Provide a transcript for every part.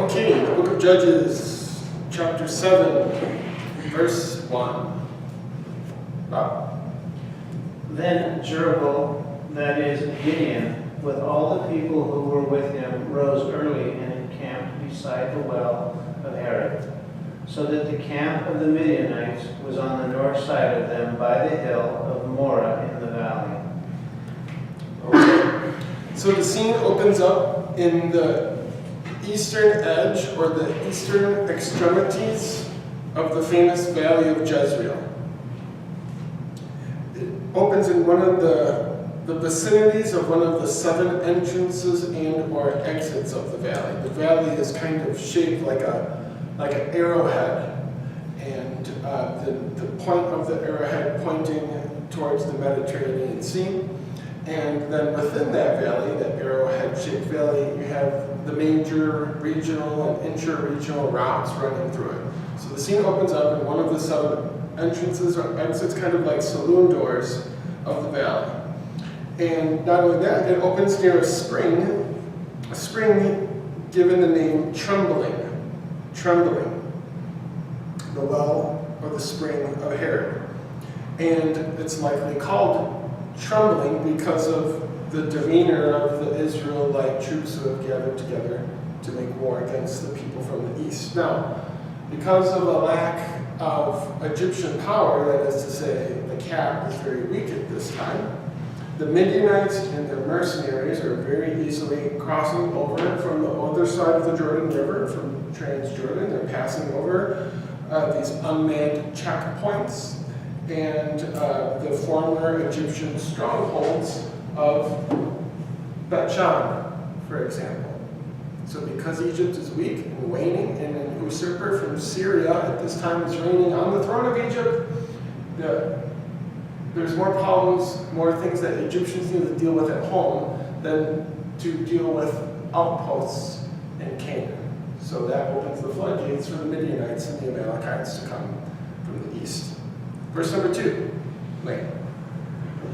Okay, the book of Judges, chapter 7, verse 1. Bob. Then Jerubbaal, that is Gideon, with all the people who were with him, rose early and encamped beside the well of Harod, so that the camp of the Midianites was on the north side of them by the hill of Morah in the valley. Okay. So the scene opens up in the eastern edge or the eastern extremities of the famous valley of Jezreel. It opens in one of the vicinities of one of the 7 entrances and or exits of the valley. The valley is kind of shaped like an arrowhead, and the point of the arrowhead pointing towards the Mediterranean Sea. And then within that valley, that arrowhead-shaped valley, you have the major regional and intra-regional routes running through it. So the scene opens up in one of the 7 entrances or exits, kind of like saloon doors of the valley. And not only that, it opens near a spring given the name Trembling, the well or the spring of Harod. And it's likely called Trembling because of the demeanor of the Israelite troops who have gathered together to make war against the people from the east. Now, because of a lack of Egyptian power, that is to say, the cap is very weak at this time, the Midianites and their mercenaries are very easily crossing over from the other side of the Jordan River, from Transjordan. They're passing over these unmanned checkpoints and the former Egyptian strongholds of Bet-Shan, for example. So because Egypt is weak and waning, and an usurper from Syria at this time is reigning on the throne of Egypt, there's more problems, more things that Egyptians need to deal with at home than to deal with outposts in Canaan. So that opens the floodgates for the Midianites and the Amalekites to come from the east. Verse number 2, Lane.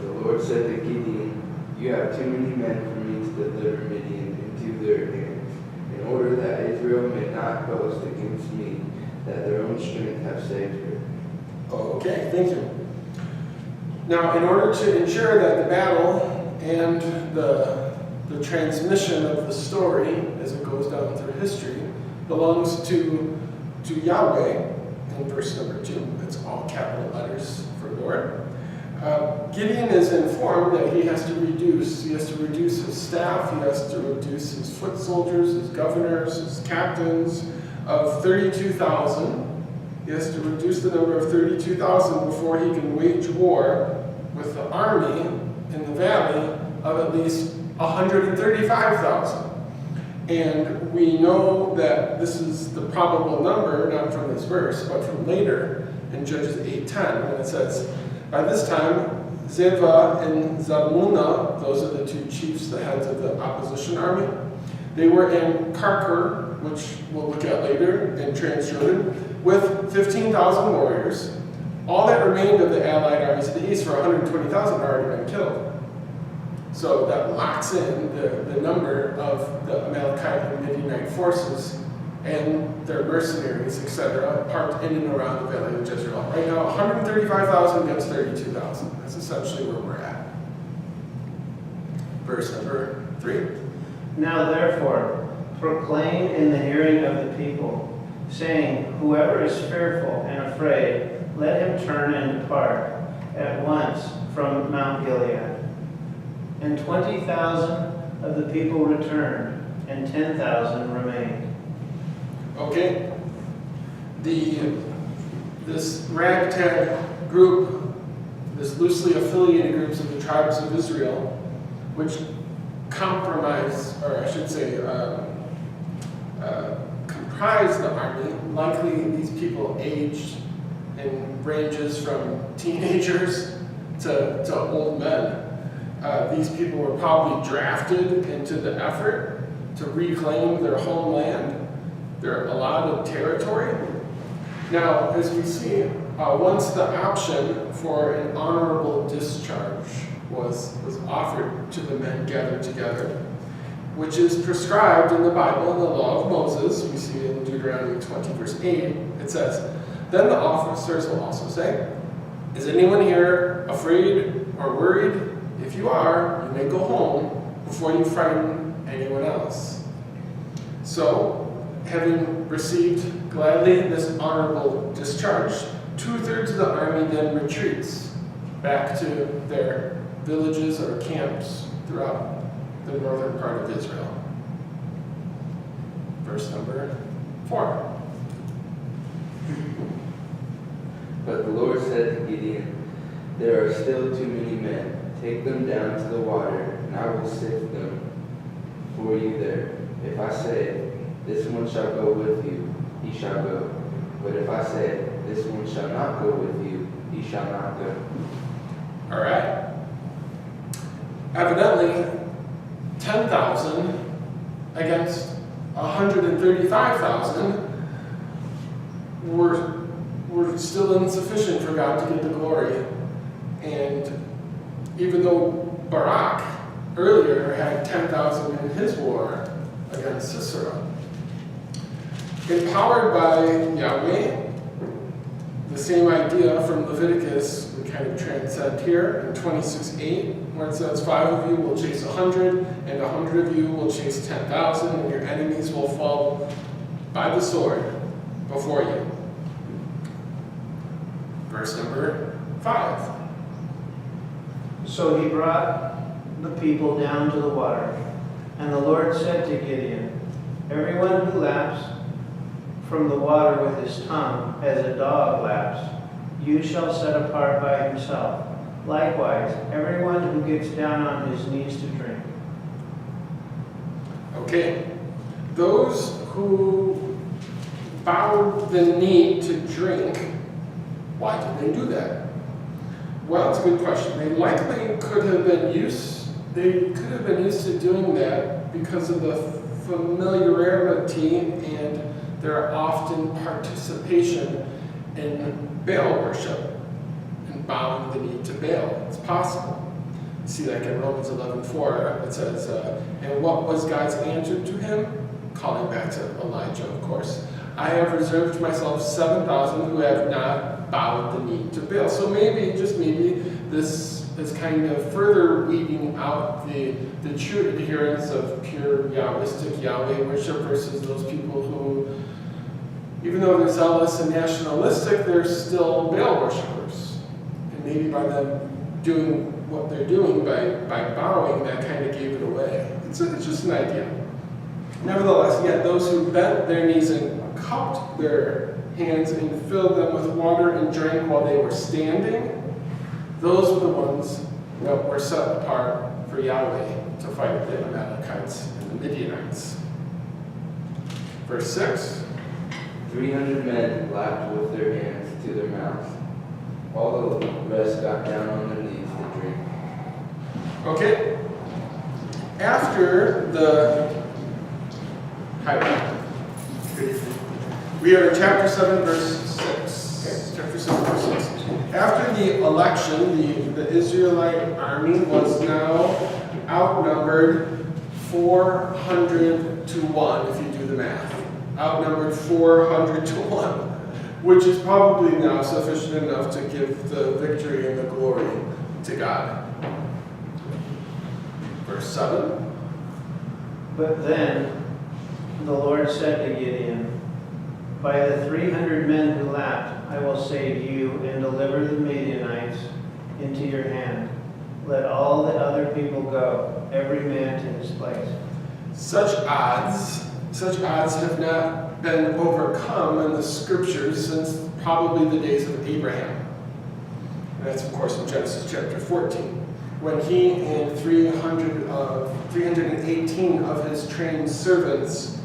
The Lord said to Gideon, "You have too many men for me to deliver Midian into their hands, in order that Israel may not boast against me, that their own strength have saved her." Okay, thank you. Now, in order to ensure that the battle and the transmission of the story as it goes down through history belongs to Yahweh, in verse number 2, it's all capital letters for Lord. Gideon is informed that he has to reduce his staff, he has to reduce his foot soldiers, his governors, his captains of 32,000. He has to reduce the number of 32,000 before he can wage war with the army in the valley of at least 135,000. And we know that this is the probable number, not from this verse, but from later in Judges 8:10, when it says, "By this time, Zeva and Zalmunna," those are the 2 chiefs, the heads of the opposition army, they were in Karkor, which we'll look at later, in Transjordan, with 15,000 warriors. All that remained of the allied armies to the east for 120,000 had already been killed. So that locks in the number of the Amalekite and Midianite forces and their mercenaries, etc., parked in and around the valley of Jezreel. Right now, 135,000 against 32,000. That's essentially where we're at. Verse number 3. Now therefore, proclaim in the hearing of the people, saying, whoever is fearful and afraid, let him turn and depart at once from Mount Gilead. And 20,000 of the people returned, and 10,000 remained. Okay. This ragtag group, this loosely affiliated groups of the tribes of Israel, which comprise the army. Likely these people aged in ranges from teenagers to old men. These people were probably drafted into the effort to reclaim their homeland, their allotted territory. Now, as we see, once the option for an honorable discharge was offered to the men gathered together, which is prescribed in the Bible in the law of Moses. We see in Deuteronomy 20, verse 8, it says, "Then the officers will also say, 'Is anyone here afraid or worried? If you are, you may go home before you frighten anyone else.'" So, having received gladly this honorable discharge, 2/3 of the army then retreats back to their villages or camps throughout the northern part of Israel. Verse number 4. But the Lord said to Gideon, "There are still too many men. Take them down to the water, and I will sift them for you there. If I say, 'This one shall go with you,' he shall go. But if I say, 'This one shall not go with you,' he shall not go." All right. Evidently, 10,000 against 135,000 were still insufficient for God to get the glory. And even though Barak earlier had 10,000 in his war against Sisera, empowered by Yahweh, the same idea from Leviticus we kind of transcend here in 26:8, where it says, "5 of you will chase 100, and 100 of you will chase 10,000, and your enemies will fall by the sword before you." Verse number 5. So he brought the people down to the water. And the Lord said to Gideon, "Everyone who laps from the water with his tongue, as a dog laps, you shall set apart by himself. Likewise, everyone who gets down on his knees to drink." Okay, those who bowed the knee to drink, why did they do that? Well, it's a good question. They likely could have been used to doing that because of the familiarity and their often participation in Baal worship and bowing the knee to Baal. It's possible. You see, like in Romans 11:4, it says, "And what was God's answer to him?" Calling back to Elijah, of course. "I have reserved myself 7,000 who have not bowed the knee to Baal." So maybe, just maybe, this is kind of further weeding out the true adherents of pure Yahwistic Yahweh worship versus those people who, even though they're zealous and nationalistic, they're still Baal worshipers. And maybe by them doing what they're doing, by bowing, that kind of gave it away. It's just an idea. Nevertheless, yet those who bent their knees and cupped their hands and filled them with water and drank while they were standing, those were the ones that were set apart for Yahweh to fight the Amalekites and the Midianites. Verse 6. 300 men lapped with their hands to their mouths. All the rest got down on their knees to drink. Okay. After the... Hi. Good evening. We are in chapter 7, verse 6. Chapter 7, verse 6. After the election, the Israelite army was now outnumbered 400 to 1, if you do the math. Outnumbered 400 to 1, which is probably now sufficient enough to give the victory and the glory to God. Verse 7. But then the Lord said to Gideon, "By the 300 men who lapped, I will save you and deliver the Midianites into your hand. Let all the other people go, every man to his place." Such odds have not been overcome in the scriptures since probably the days of Abraham. And that's, of course, in Genesis chapter 14, when he and 318 of his trained servants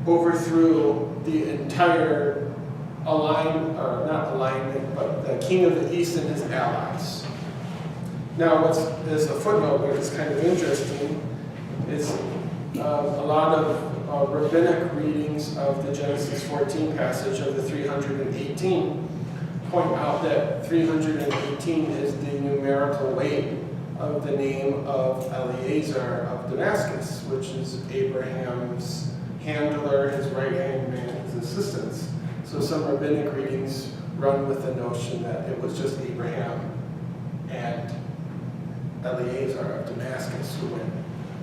overthrew the entire the king of the east and his allies. Now, as a footnote, what is kind of interesting is a lot of rabbinic readings of the Genesis 14 passage of the 318 point out that 318 is the numerical weight of the name of Eleazar of Damascus, which is Abraham's handler, his right-hand man, his assistants. So some rabbinic readings run with the notion that it was just Abraham and Eleazar of Damascus who went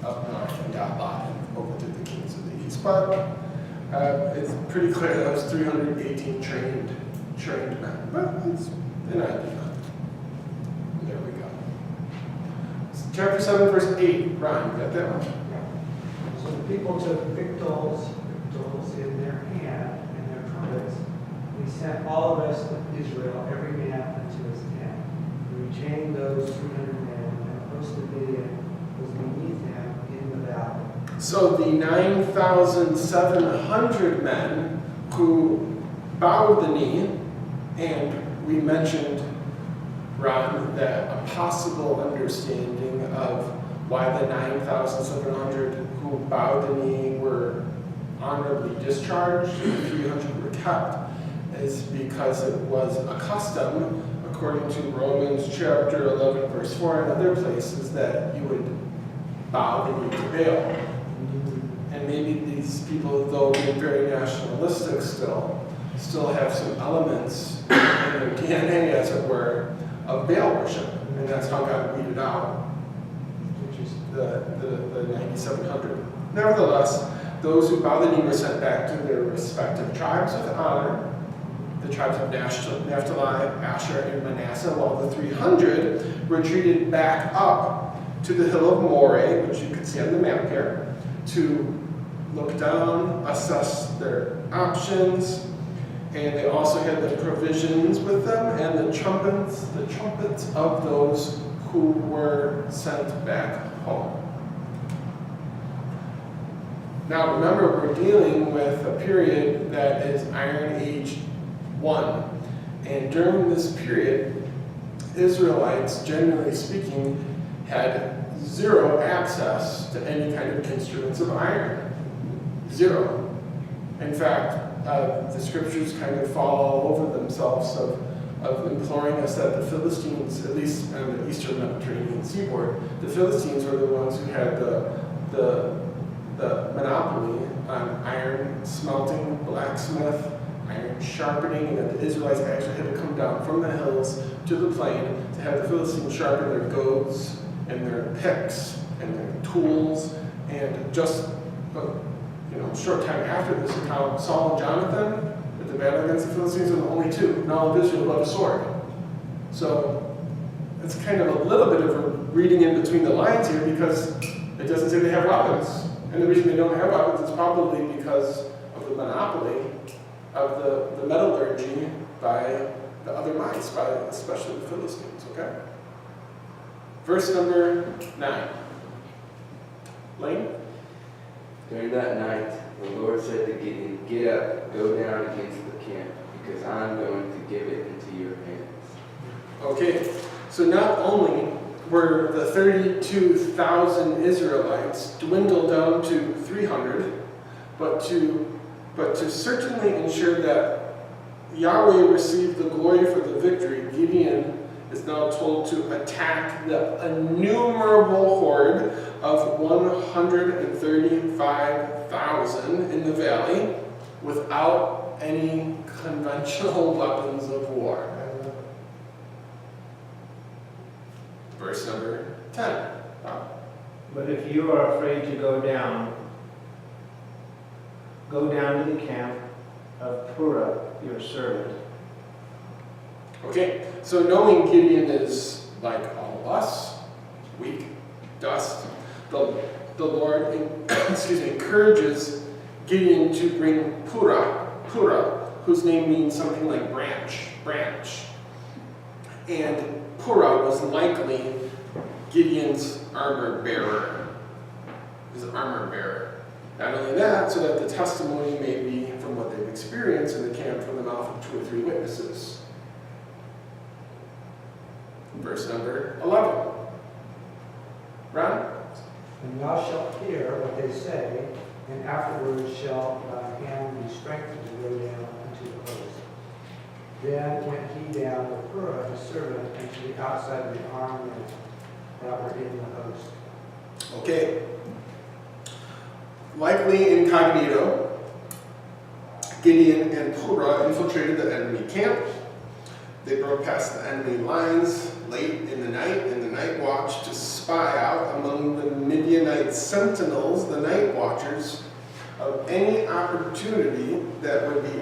up north and got Lot and overtook the kings of the east. But it's pretty clear that was 318 trained men. But it's an idea. There we go. Chapter 7, verse 8. Ron, you got that one? So the people took victuals in their hand and their trumpets. We sent all the rest of Israel, every man unto his tent. We retained those 300 men, and the host of Midian was beneath them in the valley. So the 9,700 men who bowed the knee, and we mentioned, Ron, that a possible understanding of why the 9,700 who bowed the knee were honorably discharged and 300 were kept is because it was a custom, according to Romans chapter 11, verse 4 and other places, that you would bow the knee to Baal. And maybe these people, though being very nationalistic still have some elements in their DNA, as it were, of Baal worship. And that's how God weeded out the 9,700. Nevertheless, those who bowed the knee were sent back to their respective tribes with honor. The tribes of Naphtali, Asher, and Manasseh, while the 300 retreated back up to the hill of Moreh, which you can see on the map here, to look down, assess their options, and they also had the provisions with them and the trumpets of those who were sent back home. Now remember, we're dealing with a period that is Iron Age 1. And during this period, Israelites, generally speaking, had zero access to any kind of instruments of iron. Zero. In fact, the scriptures kind of fall all over themselves of imploring us that the Philistines, at least on the eastern Mediterranean seaboard, the Philistines were the ones who had the monopoly on iron smelting, blacksmith, iron sharpening, and that the Israelites actually had to come down from the hills to the plain to have the Philistines sharpen their goads and their picks and their tools. And just a short time after this account, Saul and Jonathan, at the battle against the Philistines, were the only two. Now all of Israel without a sword. So it's kind of a little bit of a reading in between the lines here, because it doesn't say they have weapons. And the reason they don't have weapons is probably because of the monopoly of the metallurgy by the other mites, by especially the Philistines, okay? Verse number 9. Lane? During that night, the Lord said to Gideon, "Get up, go down against the camp, because I'm going to give it into your hands." Okay, so not only were the 32,000 Israelites dwindled down to 300, but to certainly ensure that Yahweh received the glory for the victory, Gideon is now told to attack the innumerable horde of 135,000 in the valley without any conventional weapons of war. Verse number 10. But if you are afraid to go down to the camp of Purah, your servant. Okay, so knowing Gideon is like all of us, weak, dust, the Lord encourages Gideon to bring Purah, whose name means something like branch. And Purah was likely Gideon's armor bearer, his armor bearer. Not only that, so that the testimony may be from what they've experienced in the camp from the mouth of 2 or 3 witnesses. Verse number 11. Ron? And thou shalt hear what they say, and afterwards shall thy hand be strengthened to go down unto the host. Then went he down with Purah his servant into the outside of the armed men. that were in the host. Okay. Likely incognito, Gideon and Purah infiltrated the enemy camp. They broke past the enemy lines late in the night watch to spy out among the Midianite sentinels, the night watchers, of any opportunity that would be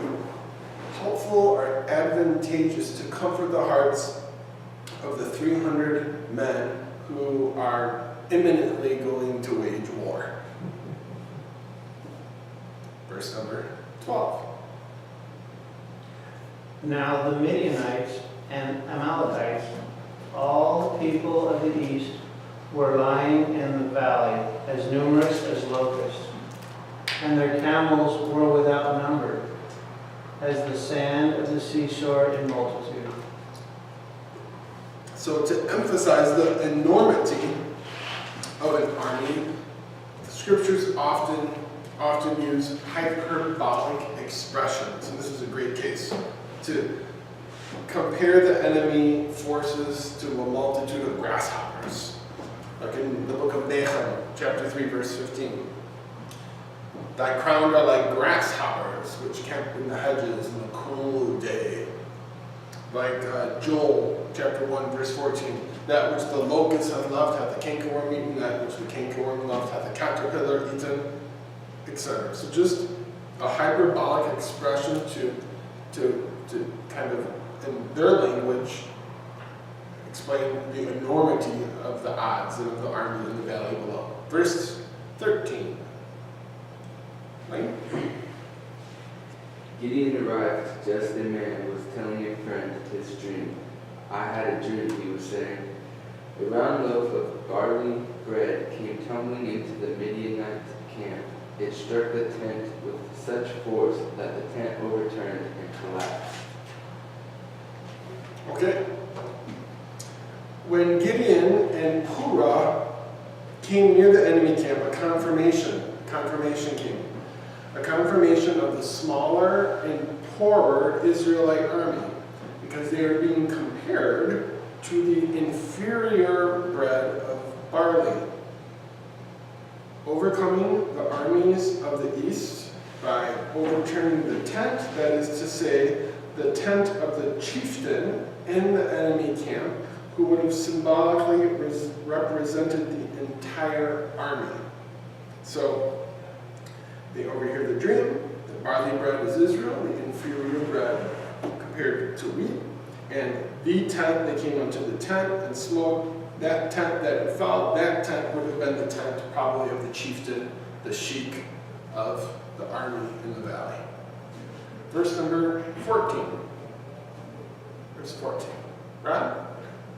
helpful or advantageous to comfort the hearts of the 300 men who are imminently going to wage war. Verse number 12. Now the Midianites and Amalekites, all the people of the east, were lying in the valley, as numerous as locusts, and their camels were without number, as the sand of the seashore in multitude. So to emphasize the enormity of an army, the scriptures often use hyperbolic expressions, and this is a great case, to compare the enemy forces to a multitude of grasshoppers. Like in the book of Nahum, chapter 3, verse 15. Thy crown are like grasshoppers, which camp in the hedges in the cool day. Like Joel, chapter 1, verse 14. That which the locust hath loved hath the cankerworm eaten, that which the cankerworm loved hath the caterpillar eaten, etc. So just a hyperbolic expression to kind of, in their language, explain the enormity of the odds and of the army in the valley below. Verse 13. Right? Gideon arrived just as a man was telling a friend his dream. I had a dream, he was saying. A round loaf of barley bread came tumbling into the Midianite camp. It struck the tent with such force that the tent overturned and collapsed. Okay. When Gideon and Purah came near the enemy camp, a confirmation came. A confirmation of the smaller and poorer Israelite army, because they are being compared to the inferior bread of barley. Overcoming the armies of the east by overturning the tent, that is to say, the tent of the chieftain in the enemy camp, who would have symbolically represented the entire army. So, they overhear the dream. The barley bread is Israel, the inferior bread compared to wheat. And the tent, they came unto the tent and smote. That tent that it fell, that tent would have been the tent probably of the chieftain, the sheik of the army in the valley. Verse number 14. Verse 14. Right?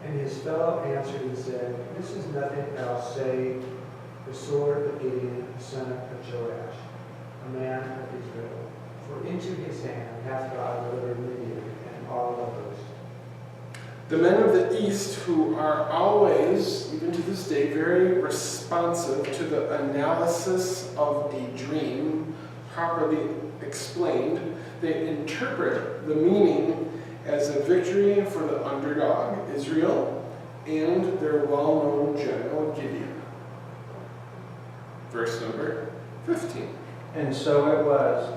And his fellow answered and said, This is nothing else save the sword of Gideon, the son of Joash, a man of Israel. For into his hand hath God delivered Midian and all of those. The men of the East, who are always, even to this day, very responsive to the analysis of a dream properly explained, they interpret the meaning as a victory for the underdog, Israel, and their well-known general, Gideon. Verse number 15. And so it was,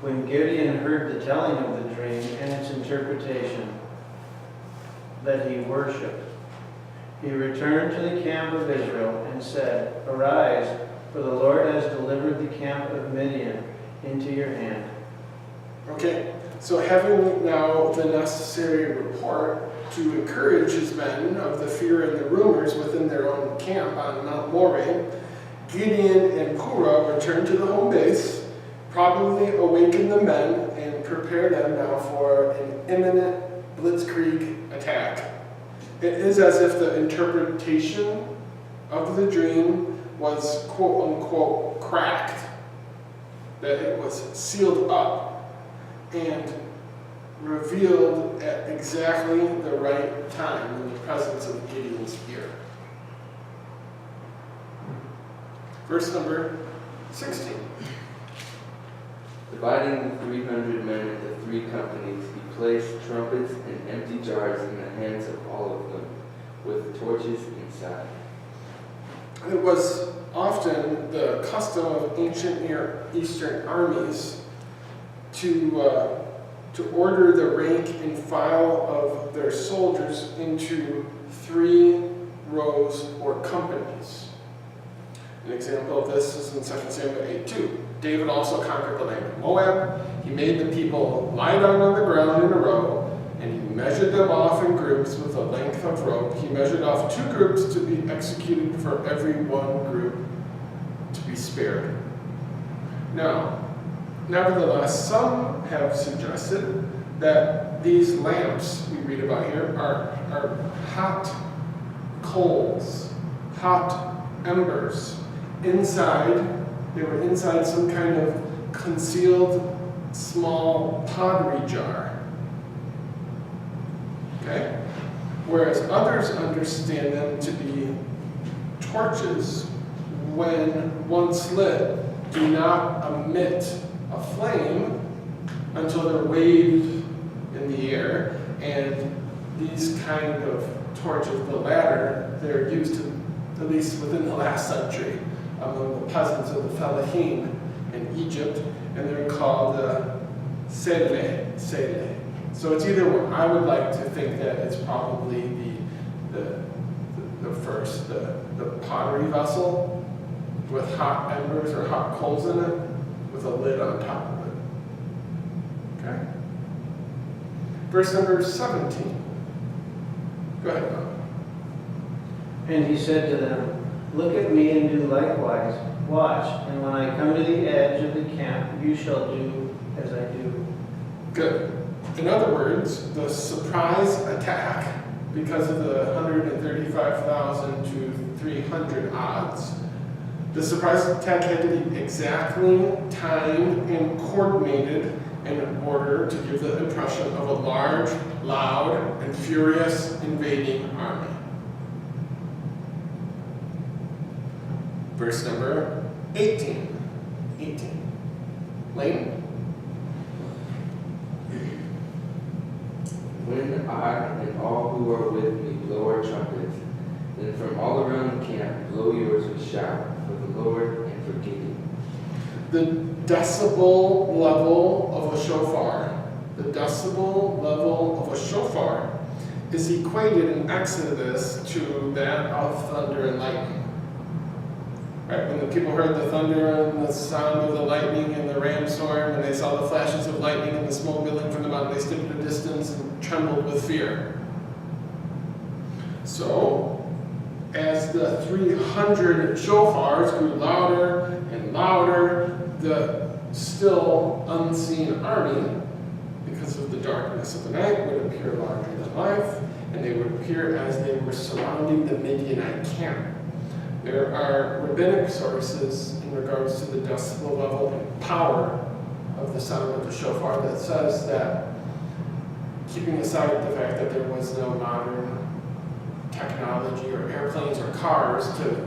when Gideon heard the telling of the dream and its interpretation, that he worshipped. He returned to the camp of Israel and said, Arise, for the Lord has delivered the camp of Midian into your hand. Okay, so having now the necessary report to encourage his men of the fear and the rumors within their own camp on Mount Moreh, Gideon and Purah returned to the home base, probably awakened the men and prepared them now for an imminent blitzkrieg attack. It is as if the interpretation of the dream was quote-unquote cracked, that it was sealed up and revealed at exactly the right time in the presence of Gideon's ear. Verse number 16. Dividing the 300 men into 3 companies, he placed trumpets and empty jars in the hands of all of them, with torches inside. It was often the custom of ancient Near Eastern armies to order the rank and file of their soldiers into 3 rows or companies. An example of this is in 2 Samuel 8:2. David also conquered the land of Moab. He made the people lie down on the ground in a row, and he measured them off in groups with a length of rope. He measured off 2 groups to be executed for every 1 group to be spared. Now, nevertheless, some have suggested that these lamps we read about here are hot coals, hot embers. They were inside some kind of concealed small pottery jar. Okay? Whereas others understand them to be torches when once lit do not emit a flame until they're waved in the air, and these kind of torches, the latter, they're used to, at least within the last century, among the peasants of the Fellahin in Egypt, and they're called sele. So it's either one. I would like to think that it's probably the first, the pottery vessel with hot embers or hot coals in it with a lid on top of it. Okay? Verse number 17. Go ahead, Bob. And he said to them, "Look at me and do likewise. Watch, and when I come to the edge of the camp, you shall do as I do." Good. In other words, the surprise attack, because of the 135,000 to 300 odds, the surprise attack had to be exactly timed and coordinated in order to give the impression of a large, loud, and furious invading army. Verse number 18. Lane? When I and all who are with me blow our trumpets, then from all around the camp blow yours with shout for the Lord and for Gideon. The decibel level of a shofar, is equated in Exodus to that of thunder and lightning. Right? When the people heard the thunder and the sound of the lightning and the ramstorm, and they saw the flashes of lightning and the smoke billowing from the mountain, they stood at a distance and trembled with fear. So, as the 300 shofars grew louder and louder, the still unseen army, because of the darkness of the night, would appear larger than life, and they would appear as they were surrounding the Midianite camp. There are rabbinic sources in regards to the decibel level and power of the sound of the shofar that says that, keeping aside the fact that there was no modern technology or airplanes or cars to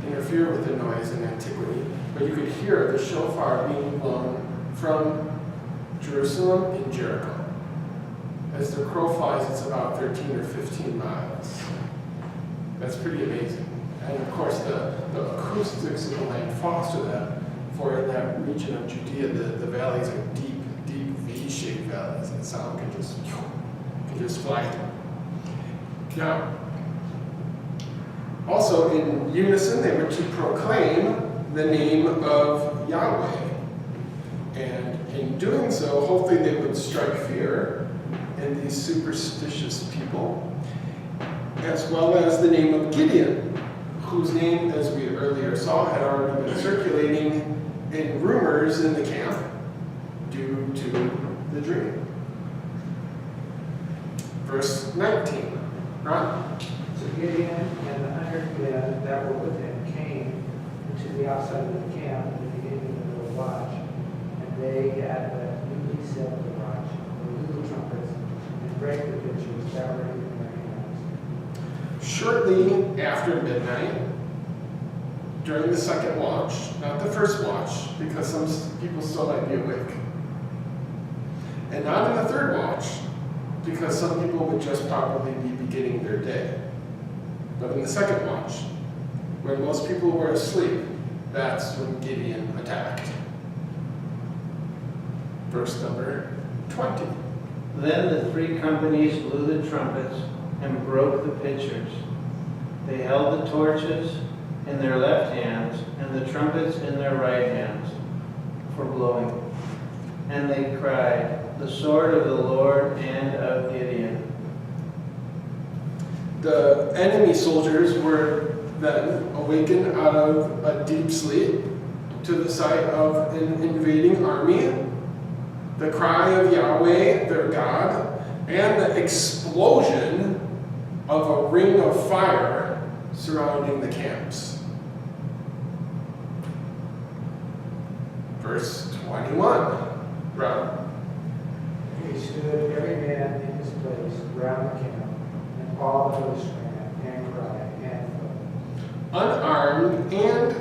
interfere with the noise in antiquity, but you could hear the shofar being blown from Jerusalem and Jericho. As the crow flies, it's about 13 or 15 miles. That's pretty amazing. And of course, the acoustics of the land foster that. For in that region of Judea, the valleys are deep V-shaped valleys, and sound can just fly through. Now, also in unison, they were to proclaim the name of Yahweh. And in doing so, hopefully they would strike fear in these superstitious people, as well as the name of Gideon, whose name, as we earlier saw, had already been circulating in rumors in the camp due to the dream. Verse 19. Ron? So Gideon and the 100 men that were with him came to the outside of the camp at the beginning of the watch, and they had the newly set the watch, the little trumpets, and break the pitchers that were in their hands. Shortly after midnight, during the second watch, not the first watch, because some people still might be awake, and not in the third watch, because some people would just probably be beginning their day, but in the second watch, where when most people were asleep, that's when Gideon attacked. Verse number 20. Then the three companies blew the trumpets and broke the pitchers. They held the torches in their left hands and the trumpets in their right hands for blowing. And they cried, "The sword of the Lord and of Gideon." The enemy soldiers were then awakened out of a deep sleep to the sight of an invading army, the cry of Yahweh, their God, and the explosion of a ring of fire surrounding the camps. Verse 21. Rob. He stood every man in his place round the camp, and all the host ran and cried and fled. Unarmed and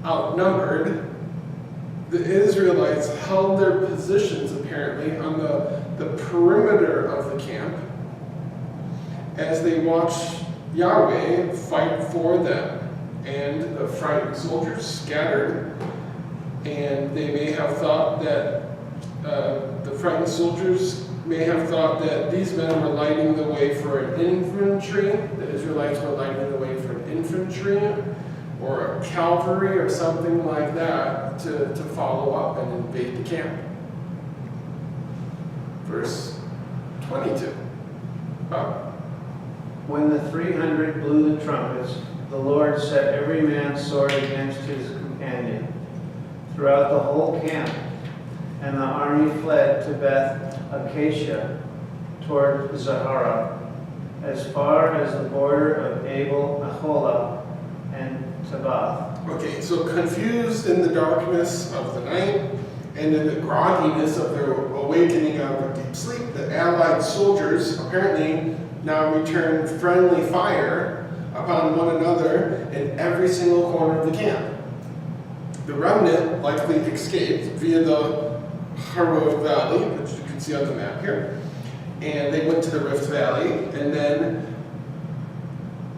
outnumbered, the Israelites held their positions apparently on the perimeter of the camp as they watched Yahweh fight for them. And the frightened soldiers scattered, and they may have thought that the frightened soldiers may have thought that these men were lighting the way for an infantry. The Israelites were lighting the way for an infantry or a cavalry or something like that to follow up and invade the camp. Verse 22. Bob. When the 300 blew the trumpets, the Lord set every man's sword against his companion throughout the whole camp, and the army fled to Beth Acacia toward Zahara, as far as the border of Abel Aholah and Tabath. Okay, so confused in the darkness of the night and in the grogginess of their awakening out of deep sleep, the Allied soldiers apparently now returned friendly fire upon one another in every single corner of the camp. The remnant likely escaped via the Harod Valley, which you can see on the map here, and they went to the Rift Valley, and then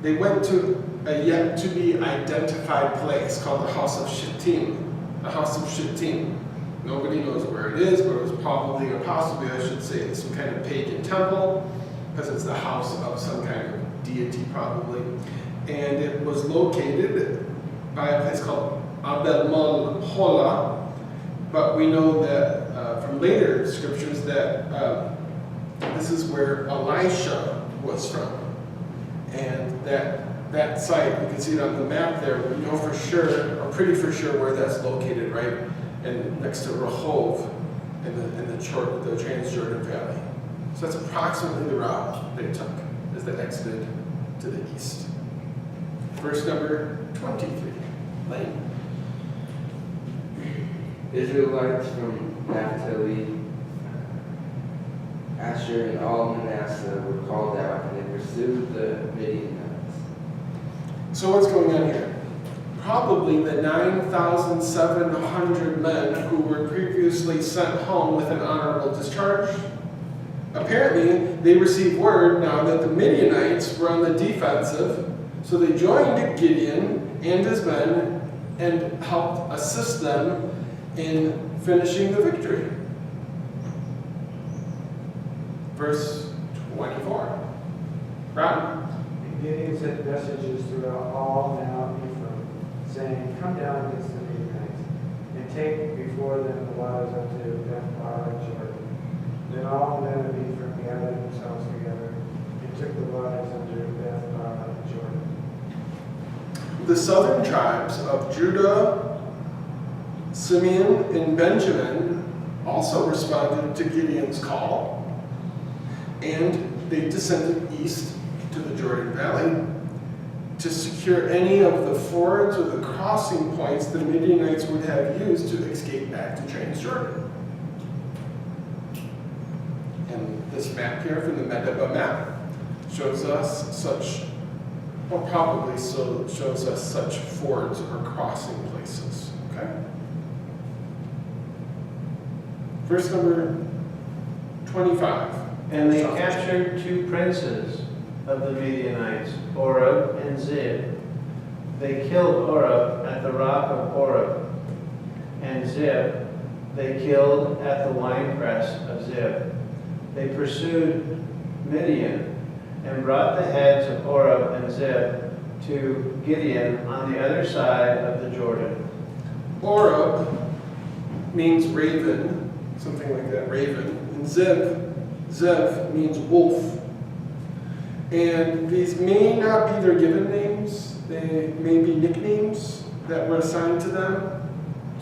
they went to a yet to be identified place called the House of Shittim. The House of Shittim. Nobody knows where it is, but it was probably, or possibly I should say, some kind of pagan temple, because it's the house of some kind of deity probably. And it was located by a place called Abel Hola, but we know that from later scriptures that this is where Elisha was from. And that site, you can see it on the map there, we know for sure, or pretty for sure, where that's located, right? And next to Rehoboth in the Transjordan Valley. So that's approximately the route they took as they exited to the east. Verse number 23. Lane. Israelites from Naphtali, Asher, and all Manasseh were called out, and they pursued the Midianites. So what's going on here? Probably the 9,700 men who were previously sent home with an honorable discharge. Apparently, they received word now that the Midianites were on the defensive, so they joined Gideon and his men and helped assist them in finishing the victory. Verse 24. Rob? And Gideon sent messages throughout all Mount Ephraim, saying, "Come down against the Midianites, and take before them the waters unto Beth-bar and Jordan." Then all the men of Ephraim gathered themselves together, and took the waters under Beth-bar and Jordan. The southern tribes of Judah, Simeon, and Benjamin also responded to Gideon's call, and they descended east to the Jordan Valley to secure any of the fords or the crossing points the Midianites would have used to escape back to Transjordan. And this map here from the Medeba map shows us such, or probably so shows us such fords or crossing places. Okay? Verse number 25. And they captured two princes of the Midianites, Oreb and Zeb. they killed Oreb at the rock of Oreb, and Zib they killed at the winepress of Zib. They pursued Midian and brought the heads of Oreb and Zib to Gideon on the other side of the Jordan. Oreb means raven, something like that, raven. And Zev means wolf. And these may not be their given names. They may be nicknames that were assigned to them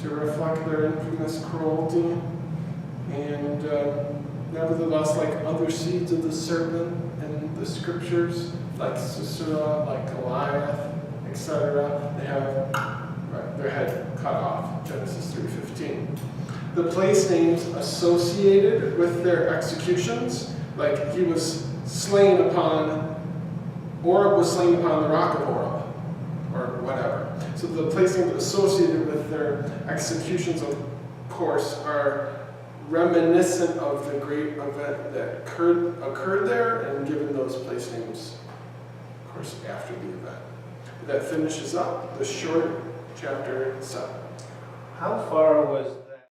to reflect their infamous cruelty. And nevertheless, like other seeds of the serpent in the scriptures, like Sisera, like Goliath, etc., they have their head cut off, Genesis 3:15. The place names associated with their executions, like he was slain upon, Oreb was slain upon the rock of Oreb, or whatever. So the place names associated with their executions, of course, are reminiscent of the great event that occurred there, and given those place names, of course, after the event. That finishes up the short chapter 7. How far was